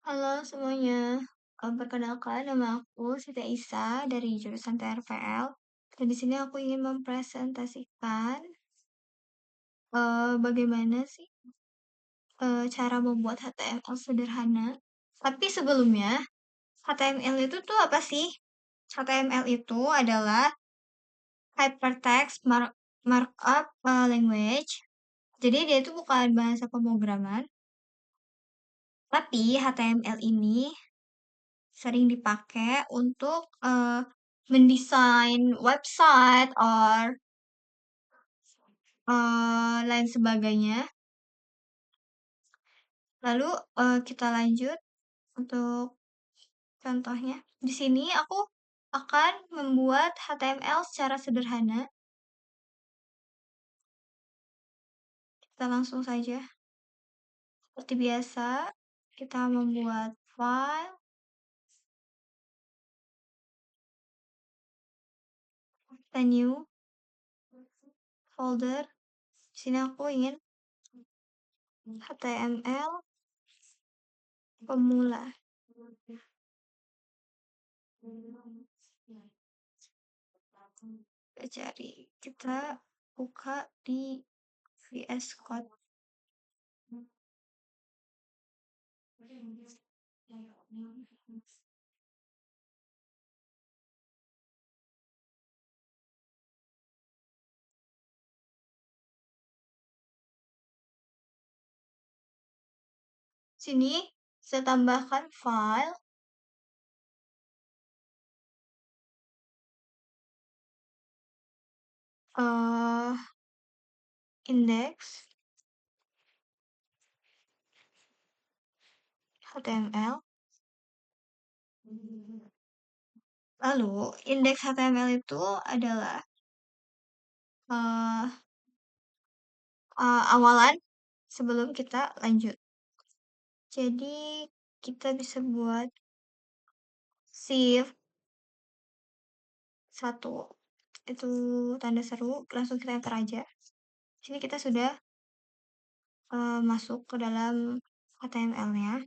Halo semuanya, perkenalkan nama aku Siti Aisyah dari jurusan TRVL. Dan di sini aku ingin mempresentasikan bagaimana sih cara membuat HTML sederhana. Tapi sebelumnya, HTML itu tuh apa sih? HTML itu adalah Hypertext Markup Language. Jadi dia itu bukan bahasa pemrograman, tapi HTML ini sering dipakai untuk mendesain website or lain sebagainya. Lalu kita lanjut untuk contohnya. Di sini aku akan membuat HTML secara sederhana. Kita langsung saja. Seperti biasa, kita membuat file, kita new folder. Di sini aku ingin HTML pemula. Kita cari, kita buka di VS Code. Sini saya tambahkan file index HTML. Lalu indeks HTML itu adalah awalan sebelum kita lanjut. Jadi kita bisa buat shift 1 itu tanda seru, langsung kita enter aja. Sini kita sudah masuk ke dalam HTML-nya.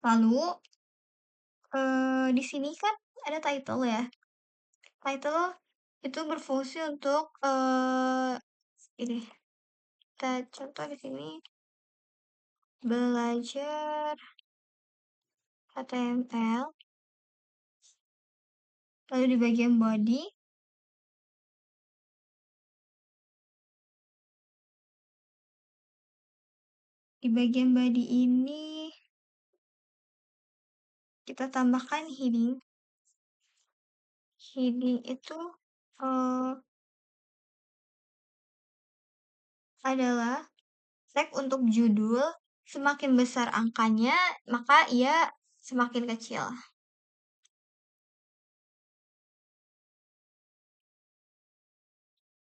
Lalu di sini kan ada title ya. Title itu berfungsi untuk ini. Kita contoh di sini belajar HTML. Lalu di bagian body ini kita tambahkan heading. Heading itu adalah tag untuk judul. Semakin besar angkanya, maka ia semakin kecil.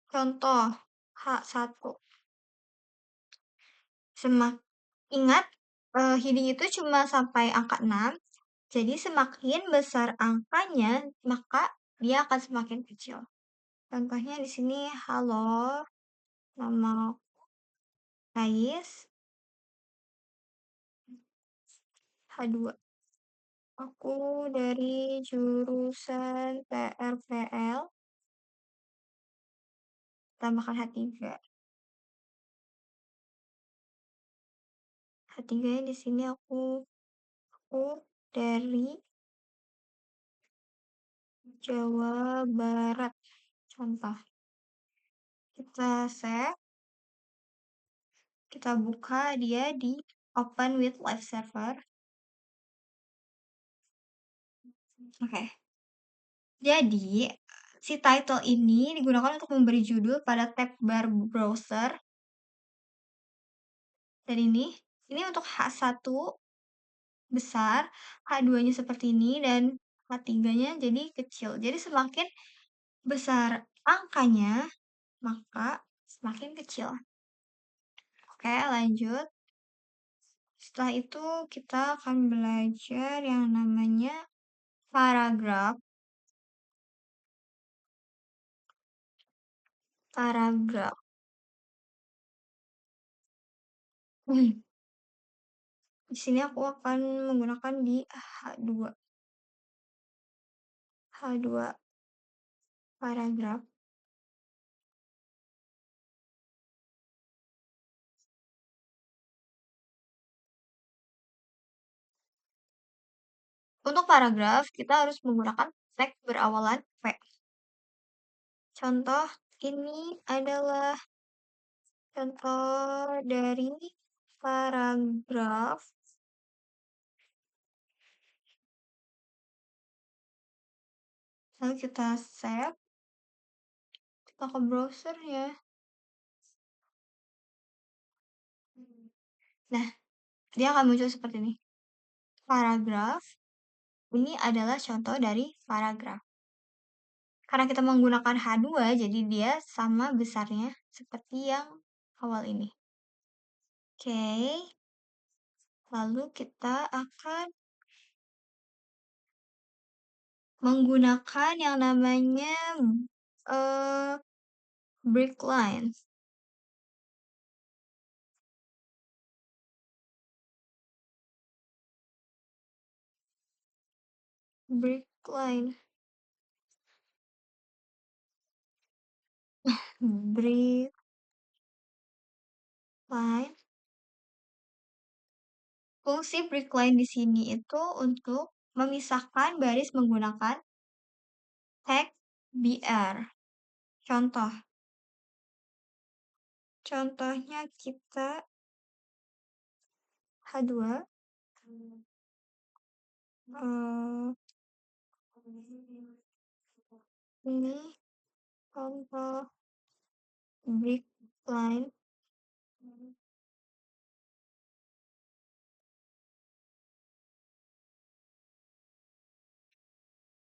Contoh H1. Ingat, heading itu cuma sampai angka 6. Jadi semakin besar angkanya, maka dia akan semakin kecil. Contohnya di sini, halo, nama Ais, H2. Aku dari jurusan TRVL, tambahkan H3. H3 di sini aku dari Jawa Barat. Contoh. Kita save. Kita buka dia di Open with Live Server. Oke. Jadi, si title ini digunakan untuk memberi judul pada tab bar browser. Dan ini untuk H1 besar, H2-nya seperti ini, dan H3-nya jadi kecil. Jadi semakin besar angkanya, maka semakin kecil. Oke, lanjut. Setelah itu kita akan belajar yang namanya paragraf. Di sini aku akan menggunakan di H2. H2 paragraf. Untuk paragraf, kita harus menggunakan teks berawalan P. Contoh ini adalah contoh dari paragraf. Lalu kita save, kita ke browser ya. Nah, dia akan muncul seperti ini. Paragraf, ini adalah contoh dari paragraf. Karena kita menggunakan H2, jadi dia sama besarnya seperti yang awal ini. Oke, lalu kita akan menggunakan yang namanya break line. Break line. Break line. Fungsi break line di sini itu untuk memisahkan baris menggunakan tag BR. Contoh. Contohnya kita H2 ini contoh break line.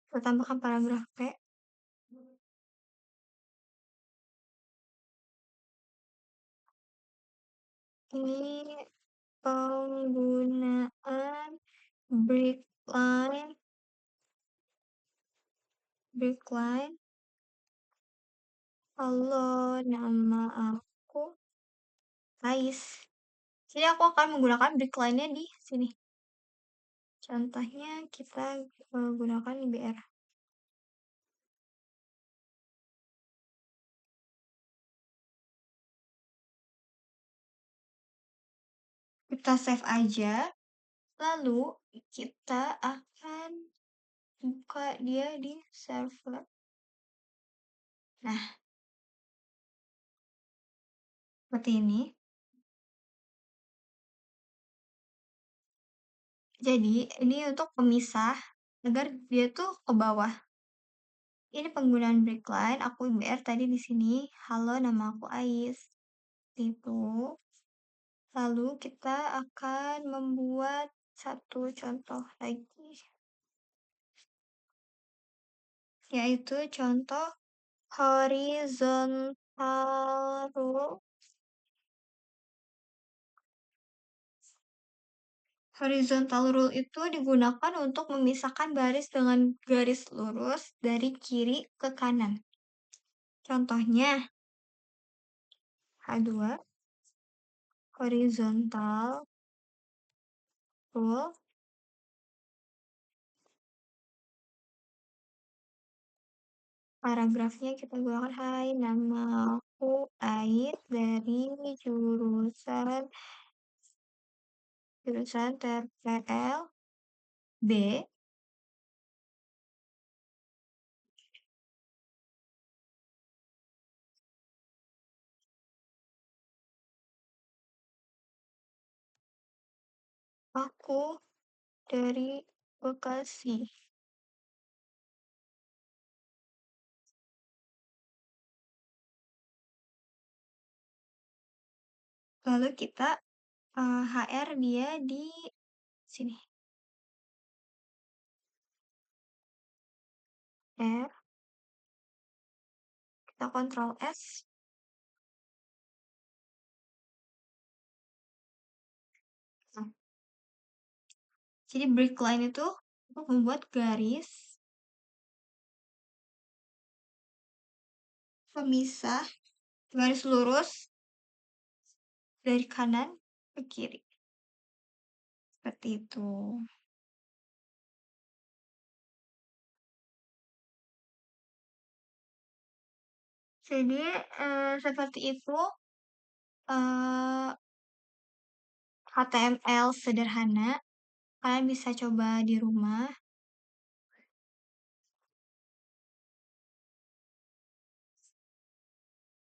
Kita tambahkan paragraf P. Ini penggunaan break line. Halo, nama aku Ais. Jadi aku akan menggunakan break line-nya di sini. Contohnya kita menggunakan BR. Kita save aja. Lalu kita akan buka dia di server. Nah, seperti ini. Jadi, ini untuk pemisah agar dia tuh ke bawah. Ini penggunaan break line, aku BR tadi di sini. Halo, nama aku Ais. Itu. Lalu kita akan membuat satu contoh lagi. Yaitu contoh horizontal rule. Horizontal rule itu digunakan untuk memisahkan baris dengan garis lurus dari kiri ke kanan. Contohnya, H2, horizontal rule, paragrafnya kita gunakan, hai, nama aku Ait dari jurusan TPL B. Aku dari Bekasi. Lalu kita HR dia di sini. R. Kita Ctrl S. Nah, jadi break line itu untuk membuat garis pemisah, garis lurus dari kanan ke kiri. seperti itu. Jadi, seperti itu, eee, HTML sederhana, kalian bisa coba di rumah.